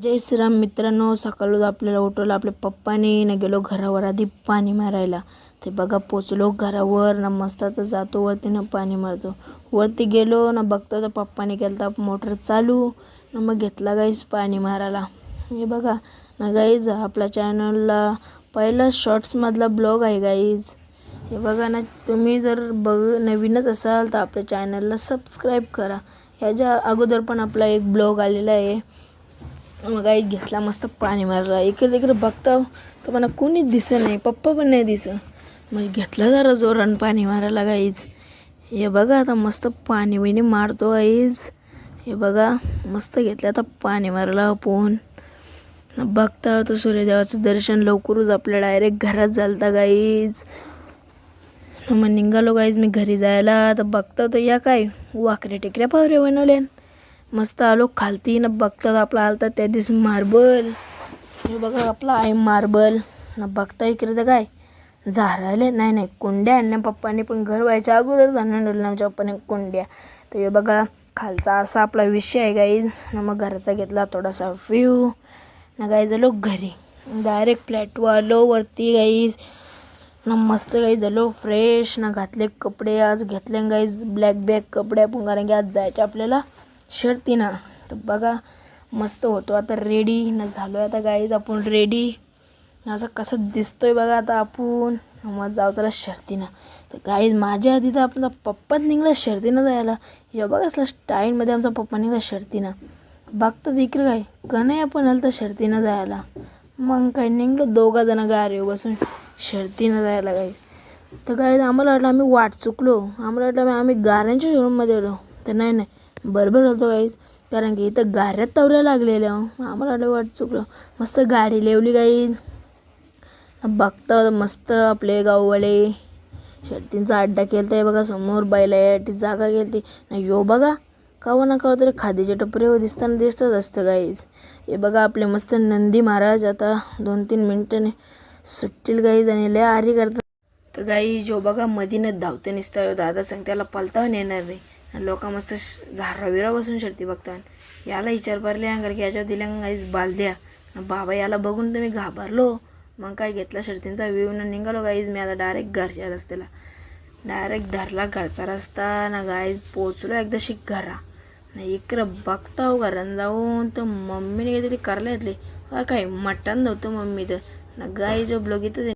जय श्रीराम मित्रांनो, सकाळी आपल्याला उठवलं आपल्या पप्पाने ना, गेलो घरावर आधी पाणी मारायला. ते बघा पोचलो घरावर ना, मस्त तर जातो वरती ना पाणी मारतो. वरती गेलो ना, बघतो तर पप्पाने केलं तर मोटर चालू ना, मग घेतला गाईज पाणी मारायला. हे बघा ना गाईज, आपल्या चॅनलला पहिला शॉर्ट्समधला ब्लॉग आहे गाईज. हे बघा ना, तुम्ही जर नवीनच असाल तर आपल्या चॅनलला सबस्क्राईब करा. ह्याच्या अगोदर पण आपला एक ब्लॉग आलेला आहे. मग गाईज घेतला मस्त पाणी मारला. इकडे तिकडे बघता तर मला कोणीच दिसत नाही, पप्पा पण नाही दिसत. मग घेतलं जरा जोरानं पाणी मारायला गाईज. हे बघा आता मस्त पाणी बिणी मारतो गाईज. हे बघा मस्त घेतलं आता पाणी मारायला आपण. बघता तर सूर्यदेवाचं दर्शन लवकरच आपल्या डायरेक्ट घरात झालता गाईज. मग निघालो गाईज मी घरी जायला. तर बघता तर या काय वाकरे टेकऱ्या पावरे बनवल्यान. मस्त आलो खालती ना, बघता आपला आलता त्या दिवशी मार्बल. हे बघा आपला आहे मार्बल ना. बघता इकडे तर काय झाडाले नाही कुंड्या आणल्या पप्पाने, पण घर व्हायच्या अगोदर जाणून ठेवलं आमच्या पप्पाने कुंड्या. तर हे बघा खालचा असा आपला विषय आहे गाईज ना. मग घराचा घेतला थोडासा व्ह्यू ना गाईज. आलो घरी डायरेक्ट फ्लॅटवर आलो वरती गाईज ना. मस्त गाईज आलो फ्रेश ना, घातले कपडे आज घेतले गाईज ब्लॅक बॅग कपडे आपण, कारण की आज जायचे आपल्याला शर्ती ना. तर बघा मस्त होतो आता रेडी ना, झालो आता गाईज आपण रेडी ना. असं कसं दिसतोय बघा आता आपण. मग जाऊ चला शर्तीनं. तर गाईज माझ्या आधी तर आपला पप्पाच निघला शर्तीनं जायला. हे बघा असला स्टाईलमध्ये आमचा पप्पा निघाला शर्तीनं. बघतात इकडे काय कन्हैया पण आलं तर शर्तीनं जायला. मग काय निघलो दोघा जण गाडीवर बसून शर्तीनं जायला गाईज. तर गाईज आम्हाला वाटलं आम्ही वाट चुकलो. आम्हाला वाटलं आम्ही गाऱ्यांच्या शोरूममध्ये आलो. तर नाही बरोबर होतो गाईज, कारण की इथं गाऱ्यात तवऱ्या लागलेल्या. आम्हाला वाटलं वाट चुकलो. मस्त गाडी लेवली गाईज. बघता मस्त आपले गाववाले शर्तींचा अड्डा केलता. आहे बघा समोर बैलाची जागा केलती ना. यो बघा कावा ना कावा तरी खादीचे टपरे दिसताना दिसतच असतं गाईज. हे बघा आपले मस्त नंदी महाराज आता 2-3 मिनिटाने सुटतील गाईज आणि लय आरी करतात. तर गाई जो बघा मधीनं धावते निसता दादा सांग त्याला पलता येणार नाही. लोक मस्त झाराविरा बसून शर्ती बघतात. याला विचार पडले कारण की याच्यावर दिल्या गाईज बालद्या. बाबा याला बघून तर मी घाबरलो. मग काय घेतला शर्तींचा व्ह्यू ना, निघालो गाईज मी आता डायरेक्ट घरच्या रस्त्याला. डायरेक्ट धरला घरचा रस्ता ना गाईज. पोचलो एकदाशी घरा ना. इकडं बघता हो घरात जाऊन तर मम्मीने काहीतरी करायला घेतले काय मटण नव्हतं मम्मी तर ना. गाईज ब्लॉग इथं